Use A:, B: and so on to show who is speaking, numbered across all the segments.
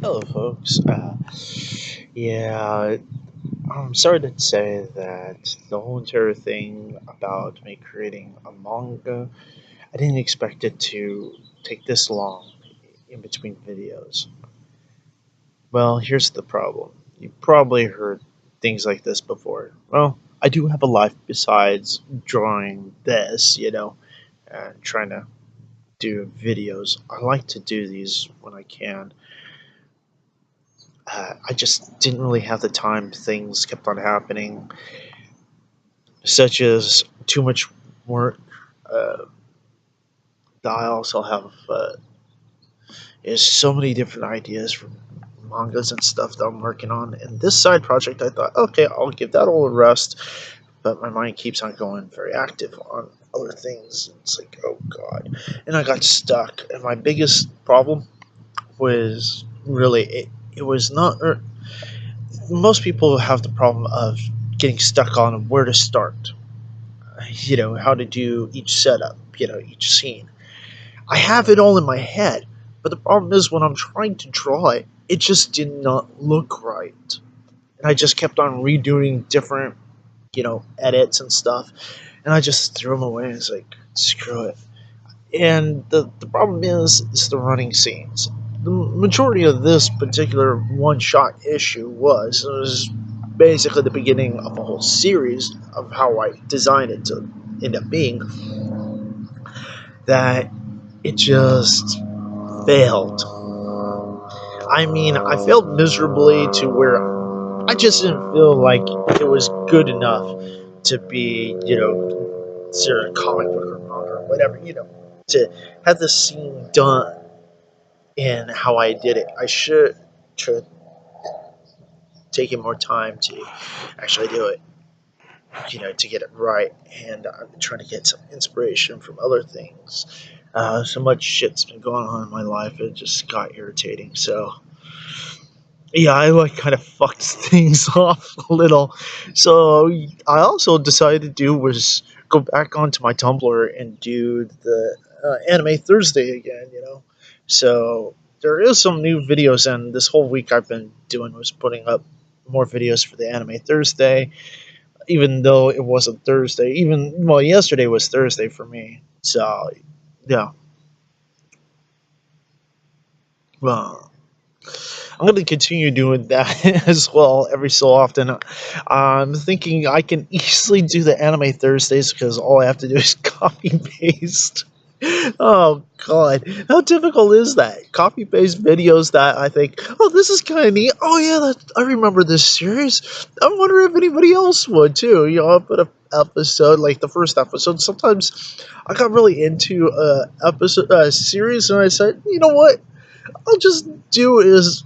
A: Hello, folks. Yeah, I'm sorry to say that the whole entire thing about me creating a manga, I didn't expect it to take this long in between videos. Well, here's the problem. You probably heard things like this before. Well, I do have a life besides drawing this, and trying to do videos. I like to do these when I can. I just didn't really have the time. Things kept on happening, such as too much work. Uh, I also have is so many different ideas from mangas and stuff that I'm working on. And this side project, I thought, okay, I'll give that all a rest. But my mind keeps on going very active on other things. It's like, oh god, and I got stuck. And my biggest problem was really it was not. Most people have the problem of getting stuck on where to start, how to do each setup, each scene. I have it all in my head, but the problem is when I'm trying to draw it, it just did not look right. And I just kept on redoing different, edits and stuff, and I just threw them away. It's like, screw it. And the problem is the running scenes. The majority of this particular one shot issue was basically the beginning of a whole series of how I designed it to end up being, that it just failed. I mean, I failed miserably to where I just didn't feel like it was good enough to be, considered a comic book or manga or whatever, to have this scene done in how I did it. I should have taken more time to actually do it, to get it right. And I've been trying to get some inspiration from other things. So much shit's been going on in my life, it just got irritating. So, yeah, I like kind of fucked things off a little. So I also decided to do was go back onto my Tumblr and do the Anime Thursday again. So there is some new videos, and this whole week I've been doing was putting up more videos for the Anime Thursday, even though it wasn't Thursday. Even well, yesterday was Thursday for me. So yeah, well, I'm going to continue doing that as well every so often. I'm thinking I can easily do the Anime Thursdays because all I have to do is copy paste. Oh god, how difficult is that? Copy paste videos that I think, oh, this is kind of neat. Oh yeah, I remember this series. I wonder if anybody else would too. I'll put a episode like the first episode. Sometimes I got really into a series, and I said, you know what? I'll just do is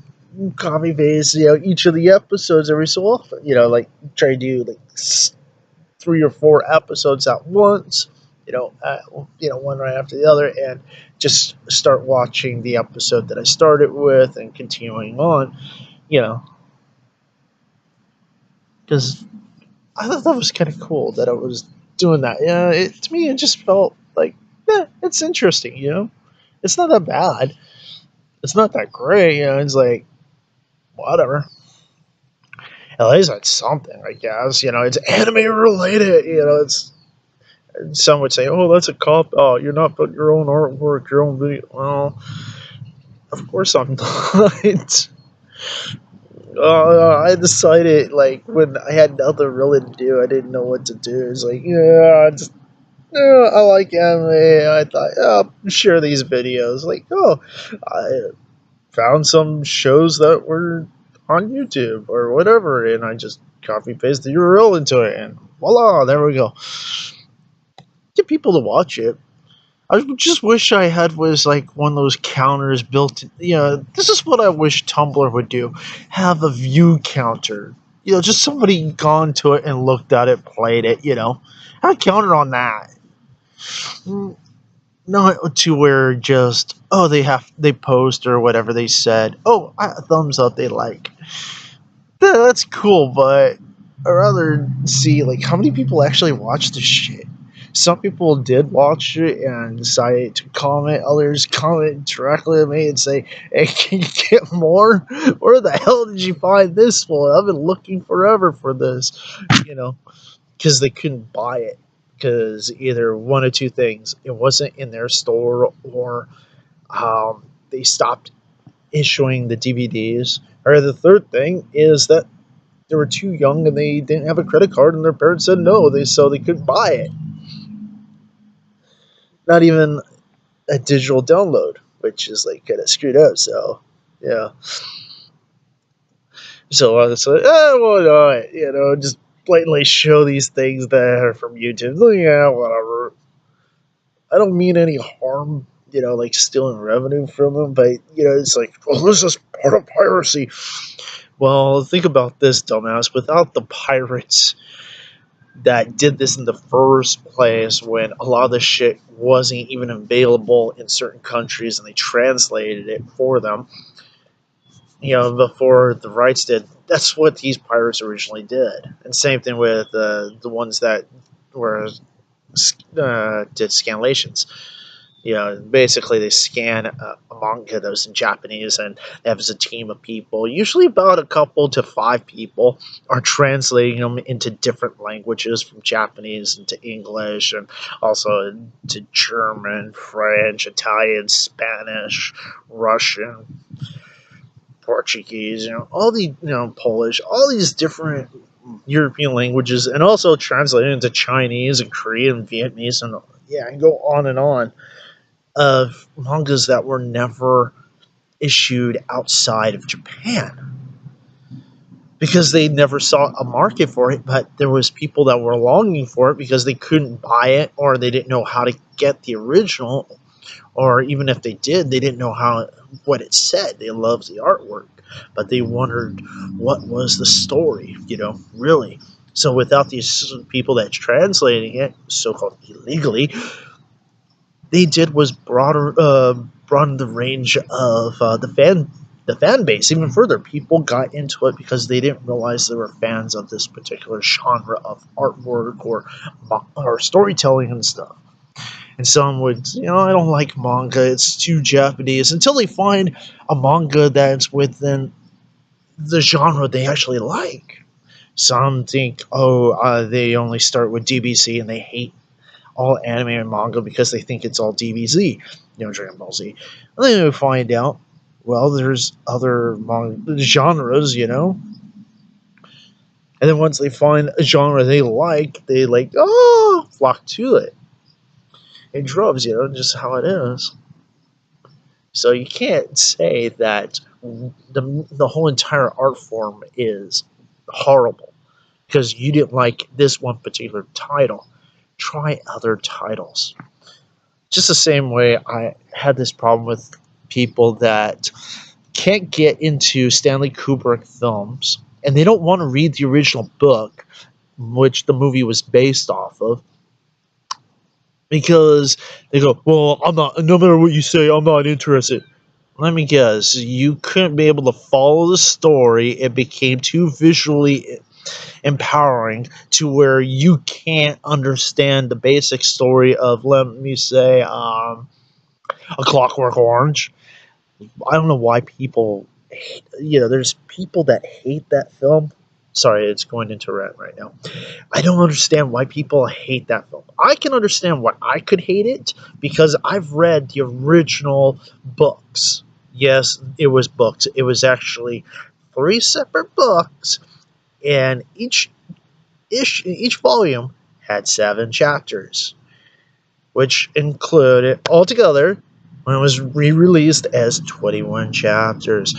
A: copy paste, each of the episodes every so often. Like try to do like 3 or 4 episodes at once. One right after the other, and just start watching the episode that I started with and continuing on. You know, because I thought that was kind of cool that I was doing that. Yeah, to me it just felt like, yeah, it's interesting. It's not that bad. It's not that great. It's like whatever. At least it's something, I guess. It's anime related. Some would say, "Oh, that's a cop out. You're not putting your own artwork, your own video." Well, of course I'm not. I decided like when I had nothing really to do, I didn't know what to do. It's like, I like anime. I thought, I'll share these videos. Like, oh, I found some shows that were on YouTube or whatever, and I just copy paste the URL into it, and voila, there we go. Get people to watch it. I just wish I had was like one of those counters built. This is what I wish Tumblr would do: have a view counter. Just somebody gone to it and looked at it, played it. Have a counter on that. Mm, Not to where just they post or whatever they said. Oh, thumbs up, they like. That's cool, but I'd rather see like how many people actually watch this shit. Some people did watch it and decided to comment. Others comment directly to me and say, "Hey, can you get more? Where the hell did you find this one? I've been looking forever for this." You know, because they couldn't buy it. Because either one of two things: it wasn't in their store, or they stopped issuing the DVDs. Or the third thing is that they were too young and they didn't have a credit card, and their parents said no. They couldn't buy it. Not even a digital download, which is like kind of screwed up. So yeah, so I was like, oh, why not? Just blatantly show these things that are from YouTube. Yeah, whatever. I don't mean any harm. Like stealing revenue from them, but it's like, well, this is part of piracy. Well, think about this, dumbass. Without the pirates that did this in the first place, when a lot of the shit wasn't even available in certain countries and they translated it for them, before the rights did, that's what these pirates originally did. And same thing with the ones that were did scanlations. Basically they scan a manga that was in Japanese, and they have a team of people, usually about a couple to five people, are translating them into different languages from Japanese into English, and also into German, French, Italian, Spanish, Russian, Portuguese, all the Polish, all these different European languages, and also translated into Chinese and Korean, Vietnamese, and yeah, and go on and on, of mangas that were never issued outside of Japan because they never saw a market for it. But there was people that were longing for it because they couldn't buy it, or they didn't know how to get the original, or even if they did, they didn't know what it said. They loved the artwork, but they wondered what was the story, really. So without these people that's translating it, so-called illegally, they did was broaden the range of the fan base even further. People got into it because they didn't realize they were fans of this particular genre of artwork or storytelling and stuff. And some would, I don't like manga, it's too Japanese, until they find a manga that's within the genre they actually like. Some think, they only start with DBC and they hate all anime and manga because they think it's all DBZ, Dragon Ball Z. And then we find out, well, there's other genres, And then once they find a genre they like, flock to it. In droves, just how it is. So you can't say that the whole entire art form is horrible because you didn't like this one particular title. Try other titles. Just the same way I had this problem with people that can't get into Stanley Kubrick films and they don't want to read the original book, which the movie was based off of, because they go, well, I'm not, no matter what you say, I'm not interested. Let me guess, you couldn't be able to follow the story. It became too visually empowering to where you can't understand the basic story of, let me say, A Clockwork Orange. I don't know why people, there's people that hate that film. Sorry, it's going into rant right now. I don't understand why people hate that film. I can understand why I could hate it because I've read the original books. Yes, it was books. It was actually 3 separate books, and each volume had 7 chapters, which included altogether, when it was re-released, as 21 chapters.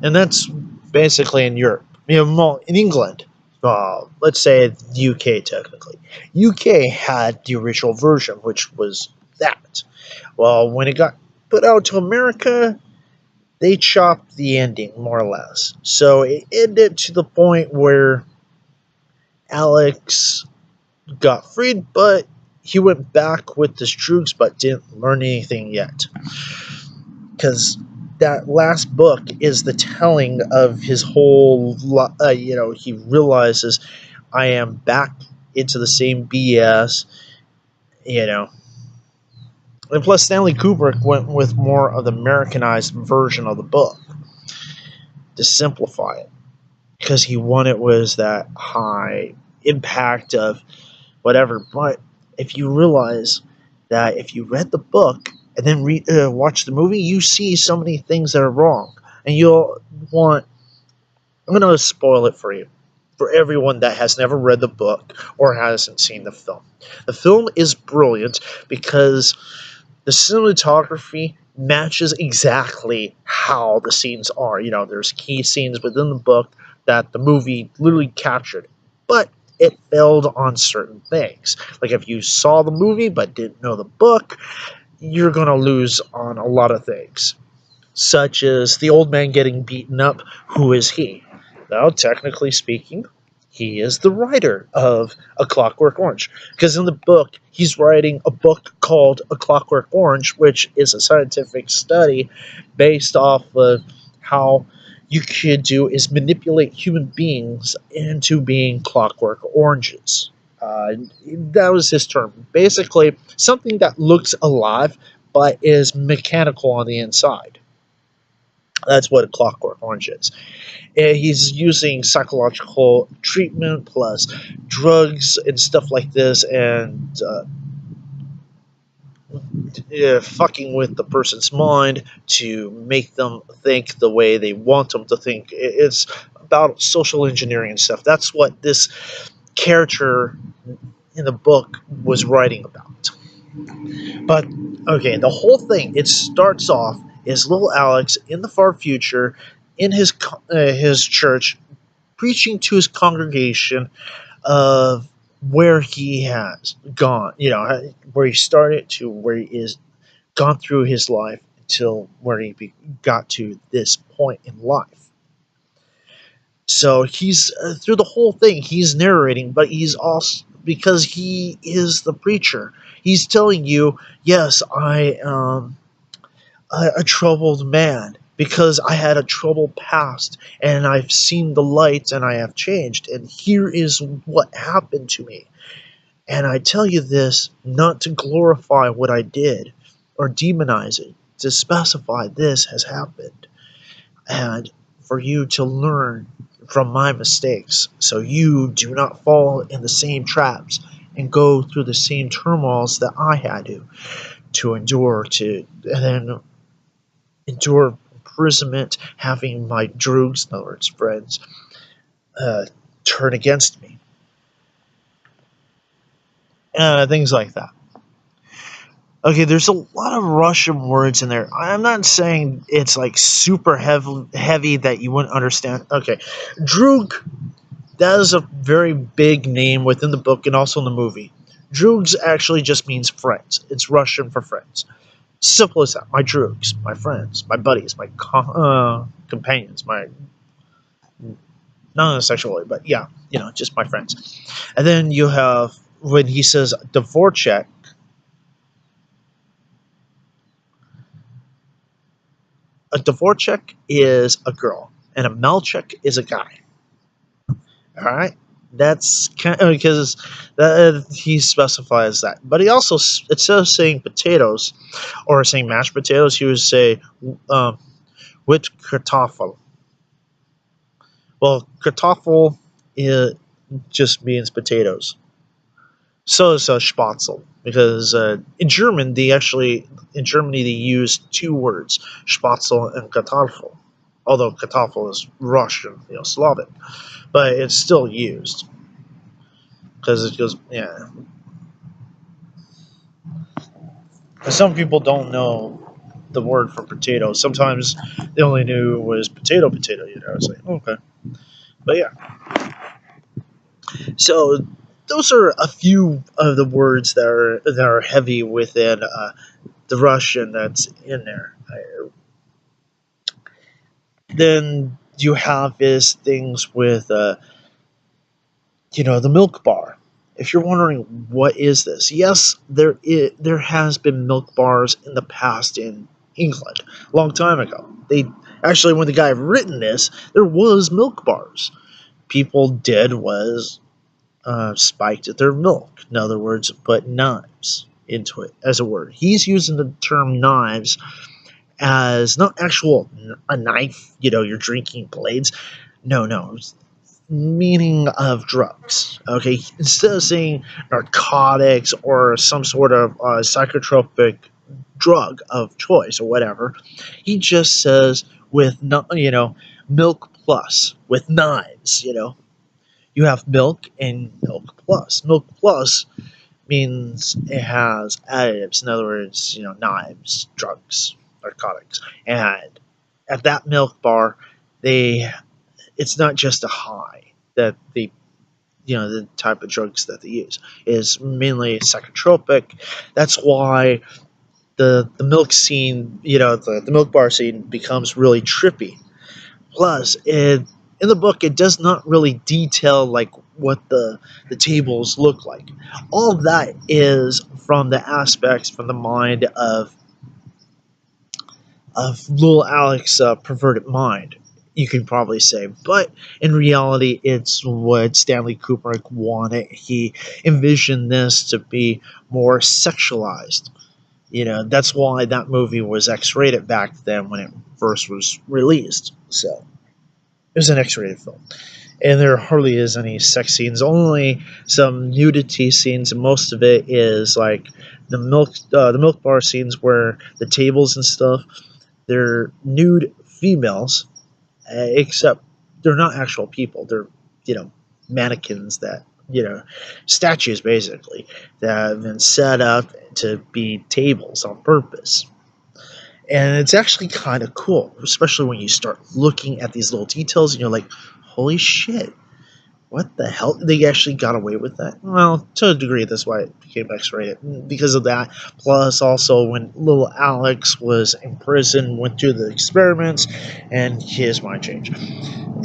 A: And that's basically in Europe. In England, let's say the UK technically. UK had the original version, which was that. Well, when it got put out to America, they chopped the ending, more or less. So it ended to the point where Alex got freed, but he went back with his troops, but didn't learn anything yet. Because that last book is the telling of his whole, he realizes, I am back into the same BS, you know. And plus, Stanley Kubrick went with more of the Americanized version of the book to simplify it because he wanted was that high impact of whatever. But if you realize that if you read the book and then watch the movie, you see so many things that are wrong, and you'll want. I'm going to spoil it for you, for everyone that has never read the book or hasn't seen the film. The film is brilliant because the cinematography matches exactly how the scenes are. You know, there's key scenes within the book that the movie literally captured, but it failed on certain things. Like if you saw the movie but didn't know the book, you're gonna lose on a lot of things, such as the old man getting beaten up. Who is he? Now, technically speaking, he is the writer of A Clockwork Orange. Because in the book, he's writing a book called A Clockwork Orange, which is a scientific study based off of how you could do is manipulate human beings into being clockwork oranges. That was his term. Basically, something that looks alive but is mechanical on the inside. That's what a clockwork orange is. He's using psychological treatment plus drugs and stuff like this, and fucking with the person's mind to make them think the way they want them to think. It's about social engineering and stuff. That's what this character in the book was writing about. But okay, the whole thing, it starts off is little Alex in the far future in his church preaching to his congregation of where he has gone, where he started to where he is gone through his life until where got to this point in life. So he's through the whole thing, he's narrating, but he's also because he is the preacher. He's telling you, yes, I am a troubled man because I had a troubled past and I've seen the light and I have changed. And here is what happened to me. And I tell you this not to glorify what I did or demonize it, to specify this has happened. And for you to learn from my mistakes so you do not fall in the same traps and go through the same turmoils that I had to endure to and then endure imprisonment, having my drugs, in other words, friends, uh, turn against me. Things like that. Okay, there's a lot of Russian words in there. I'm not saying it's like super heavy that you wouldn't understand. Okay, Drug, that is a very big name within the book and also in the movie. Drugs actually just means friends. It's Russian for friends. Simple as that. My drugs, my friends, my buddies, my companions, my not in a sexual way, but yeah, just my friends. And then you have when he says Dvorak, a Dvorak is a girl, and a Melchek is a guy. All right, that's kind of because he specifies that. But he also instead of saying potatoes or saying mashed potatoes, he would say um, with kartoffel. Well, kartoffel it just means potatoes. So is Spatzel because in Germany they use two words, Spatzel and Kartoffel. Although Kartoffel is Russian, Slavic, but it's still used because it goes yeah. Some people don't know the word for potato. Sometimes they only knew it was potato. It's like okay, but yeah. So those are a few of the words that are heavy within the Russian that's in there. Then you have is things with the milk bar. If you're wondering what is this, yes, there has been milk bars in the past in England, a long time ago. They actually, when the guy written this, there was milk bars. People did was spiked at their milk. In other words, put knives. into it as a word. He's using the term knives as not actual a knife, you're drinking blades. No, no, meaning of drugs. Okay, instead of saying narcotics or some sort of psychotropic drug of choice or whatever, he just says with no, milk plus with knives. You have milk and milk plus. Milk plus means it has additives. In other words, knives, drugs, narcotics, and at that milk bar, they it's not just a high that the type of drugs that they use is mainly psychotropic. That's why the milk scene, the milk bar scene becomes really trippy. Plus, in the book, it does not really detail like what the tables look like. All of that is from the aspects from the mind of little Alex's perverted mind, you can probably say. But in reality, it's what Stanley Kubrick wanted. He envisioned this to be more sexualized. That's why that movie was X-rated back then when it first was released. So it was an X-rated film, and there hardly is any sex scenes. Only some nudity scenes, and most of it is like the milk bar scenes where the tables and stuff, they're nude females, except they're not actual people. They're mannequins that statues basically that have been set up to be tables on purpose. And it's actually kind of cool, especially when you start looking at these little details and you're like, holy shit, what the hell? They actually got away with that? Well, to a degree, that's why it became X-rated. Because of that, plus also when little Alex was in prison, went through the experiments, and his mind changed.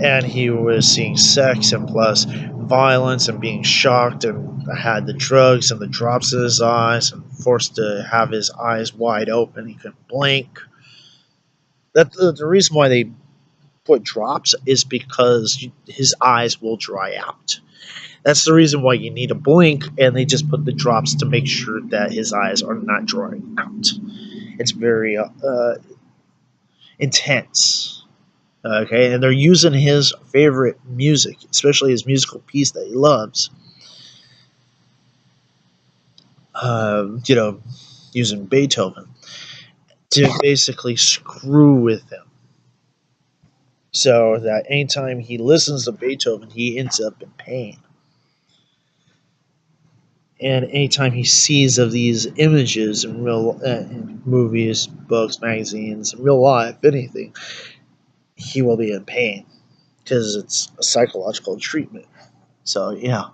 A: And he was seeing sex and plus violence and being shocked and had the drugs and the drops in his eyes and forced to have his eyes wide open. He couldn't blink. The reason why they put drops is because his eyes will dry out. That's the reason why you need a blink, and they just put the drops to make sure that his eyes are not drying out. It's very intense. Okay, and they're using his favorite music, especially his musical piece that he loves. You know, using Beethoven to basically screw with him, so that anytime he listens to Beethoven, he ends up in pain. And anytime he sees of these images in real in movies, books, magazines, in real life, anything, he will be in pain because it's a psychological treatment. So yeah,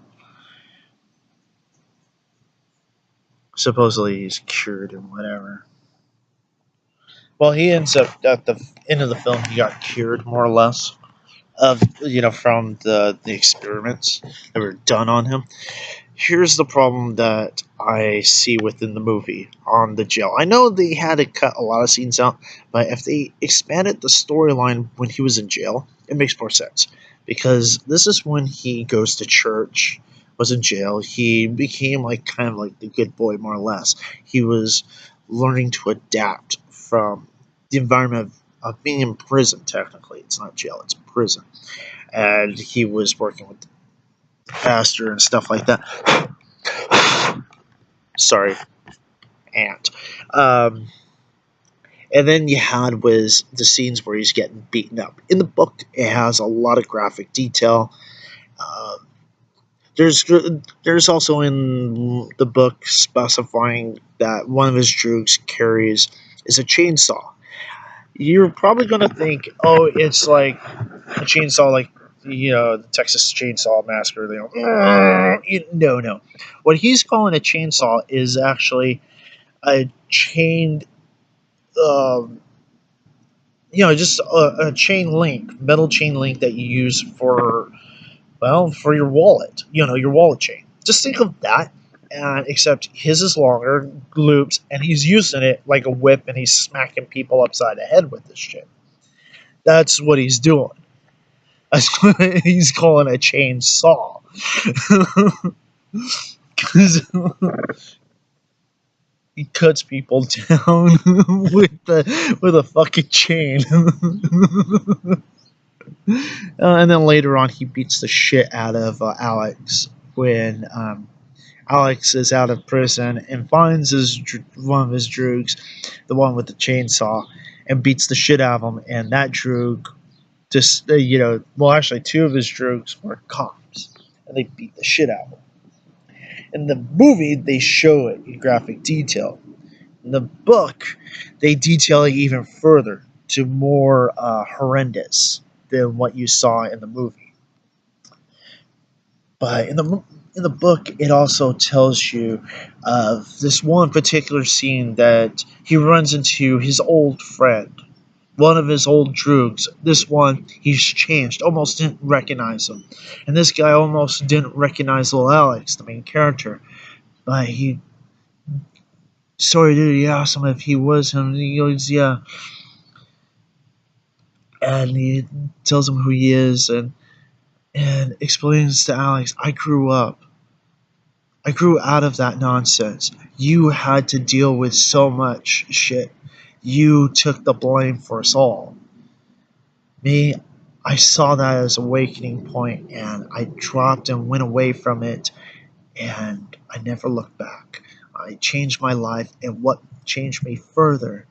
A: supposedly he's cured and whatever. Well, he ends up at the end of the film. He got cured more or less of from the experiments that were done on him. Here's the problem that I see within the movie on the jail. I know they had to cut a lot of scenes out, but if they expanded the storyline when he was in jail, it makes more sense. Because this is when he goes to church, was in jail. He became like kind of like the good boy, more or less. He was learning to adapt from the environment of being in prison, technically. It's not jail, it's prison. And he was working with the pastor and stuff like that. Sorry, ant. Um, and then you had was the scenes where he's getting beaten up. In the book, it has a lot of graphic detail. Uh, there's also in the book specifying that one of his drugs carries is a chainsaw. You're probably gonna think, oh, it's like a chainsaw, like the Texas Chainsaw Massacre. No, no. What he's calling a chainsaw is actually a chained, um, just a chain link, metal chain link that you use for, well, for your wallet. Your wallet chain. Just think of that, and except his is longer, loops, and he's using it like a whip, and he's smacking people upside the head with this shit. That's what he's doing. That's what he's calling a chainsaw. he cuts people down with a fucking chain. And then later on, he beats the shit out of Alex when Alex is out of prison and finds one of his droogs, the one with the chainsaw, and beats the shit out of him. And that droog just, well, actually, two of his droogs were cops, and they beat the shit out of him. In the movie, they show it in graphic detail. In the book, they detail it even further to more horrendous than what you saw in the movie. But in the book, it also tells you of this one particular scene that he runs into his old friend, one of his old droogs. This one, he's changed, almost didn't recognize him. And this guy almost didn't recognize little Alex, the main character. But he, sorry, dude, he asked him if he was him. And he goes, yeah. And he tells him who he is and explains to Alex, I grew up. I grew out of that nonsense. You had to deal with so much shit. You took the blame for us all. Me, I saw that as an awakening point and I dropped and went away from it and I never looked back. I changed my life, and what changed me further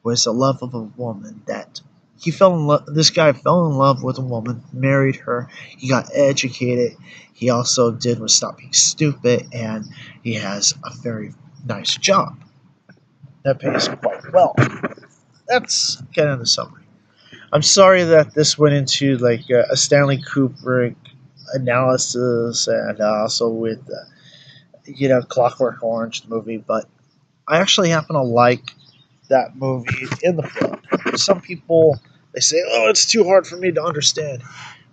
A: was the love of a woman that he fell in love. This guy fell in love with a woman, married her. He got educated. He also did was stop being stupid, and he has a very nice job that pays quite well. That's kind of the summary. I'm sorry that this went into like a Stanley Kubrick analysis, and also with Clockwork Orange the movie, but I actually happen to like that movie in the book. Some people they say, "Oh, it's too hard for me to understand."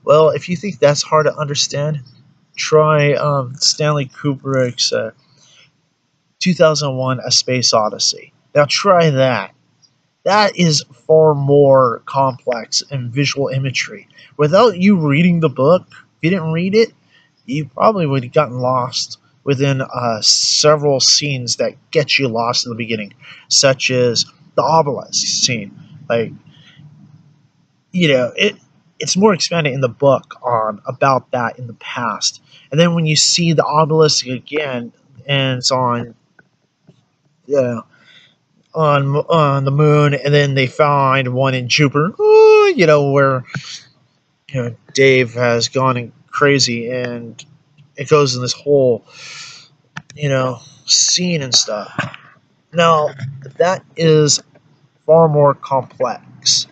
A: Well, if you think that's hard to understand, try Stanley Kubrick's 2001: A Space Odyssey. Now try that. That is far more complex in visual imagery. Without you reading the book, if you didn't read it, you probably would have gotten lost within several scenes that get you lost in the beginning, such as the obelisk scene. Like, it's more expanded in the book on about that in the past, and then when you see the obelisk again, and it's uh, on the moon, and then they find one in Jupiter, where Dave has gone crazy, and it goes in this whole scene and stuff. Now that is far more complex,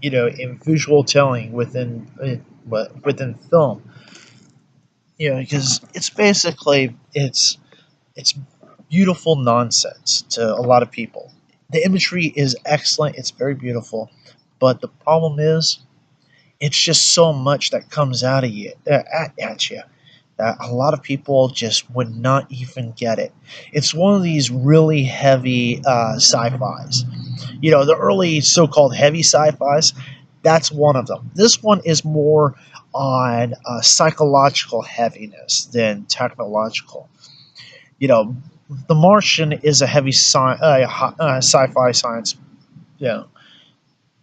A: in visual telling within film, because it's beautiful nonsense to a lot of people. The imagery is excellent; it's very beautiful, but the problem is it's just so much that comes out of you at you that a lot of people just would not even get it. It's one of these really heavy sci-fis. The early so-called heavy sci-fis. That's one of them. This one is more on psychological heaviness than technological. The Martian is a heavy sci-fi science. Yeah,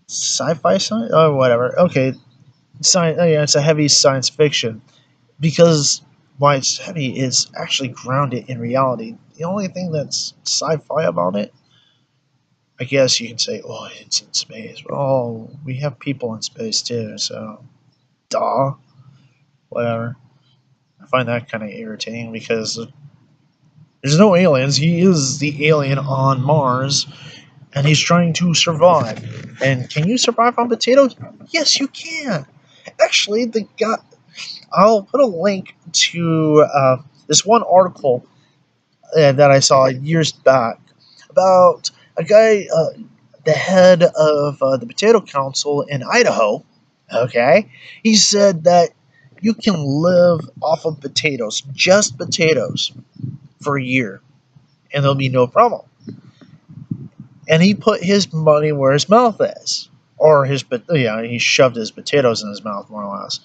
A: sci-fi science. Oh, whatever. Okay, yeah, it's a heavy science fiction because why it's heavy is actually grounded in reality. The only thing that's sci-fi about it, I guess you can say, oh, it's in space. Well, we have people in space too, so duh, whatever. I find that kind of irritating because there's no aliens. He is the alien on Mars, and he's trying to survive. And can you survive on potatoes? Yes, you can. Actually, the guy. I'll put a link to this one article that I saw years back about a guy, the head of the Potato Council in Idaho. Okay, he said that you can live off of potatoes, just potatoes, for a year, and there'll be no problem. And he put his money where his mouth is, or he shoved his potatoes in his mouth more or less.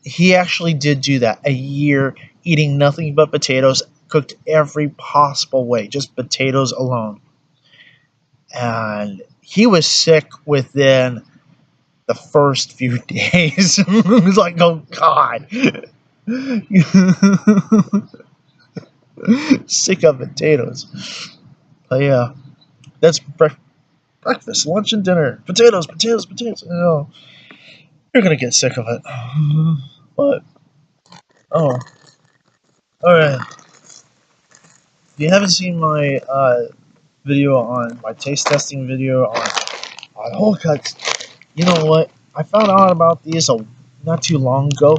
A: He actually did do that, a year eating nothing but potatoes, cooked every possible way, just potatoes alone. And he was sick within the first few days. It was like, oh God. Sick of potatoes. But yeah, that's breakfast, lunch, and dinner. Potatoes, potatoes, potatoes. Oh, you're gonna get sick of it. But, oh, alright. If you haven't seen my video on my taste testing video on whole cuts, you know what? I found out about these not too long ago.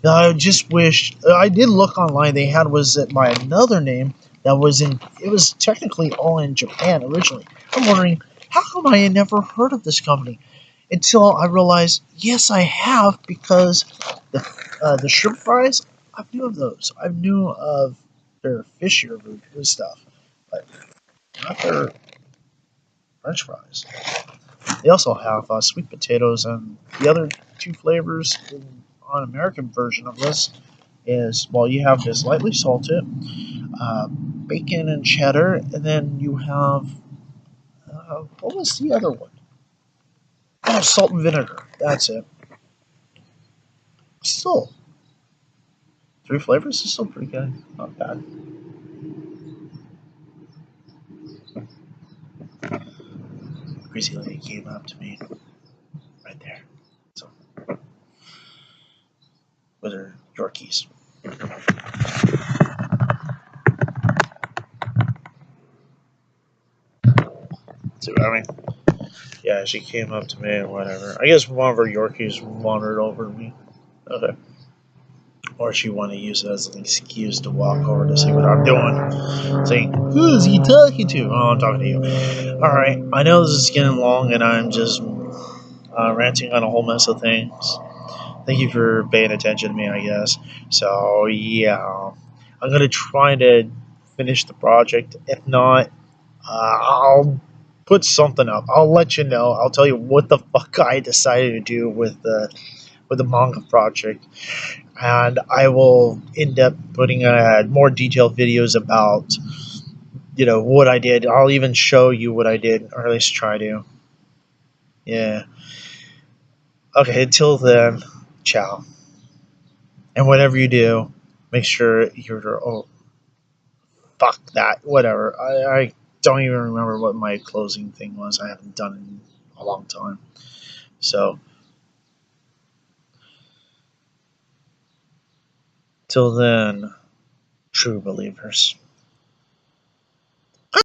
A: I just wish I did look online. They had was it by another name that was in. It was technically all in Japan originally. I'm wondering how come I had never heard of this company until I realized yes, I have because the shrimp fries. I knew of those. I knew of their fishier stuff, but not their French fries. They also have sweet potatoes and the other two flavors on American version of this is well, you have this lightly salted bacon and cheddar, and then you have what was the other one? Oh, salt and vinegar. That's it. Still, three flavors is still pretty good. Not bad. Crazy lady came up to me right there. So with her Yorkies. See what I mean? Yeah, she came up to me and whatever. I guess one of her Yorkies wandered over to me. Okay. Or she wanted to use it as an excuse to walk over to see what I'm doing. Saying, who is he talking to? Oh, I'm talking to you. Alright, I know this is getting long and I'm just ranting on a whole mess of things. Thank you for paying attention to me, I guess. So, yeah. I'm going to try to finish the project. If not, I'll put something up. I'll let you know. I'll tell you what the fuck I decided to do with the manga project, and I will end up putting more detailed videos about what I did. I'll even show you what I did, or at least try to. Yeah. Okay. Until then, ciao. And whatever you do, make sure you're fuck that. Whatever. I don't even remember what my closing thing was. I haven't done it in a long time. So till then, true believers.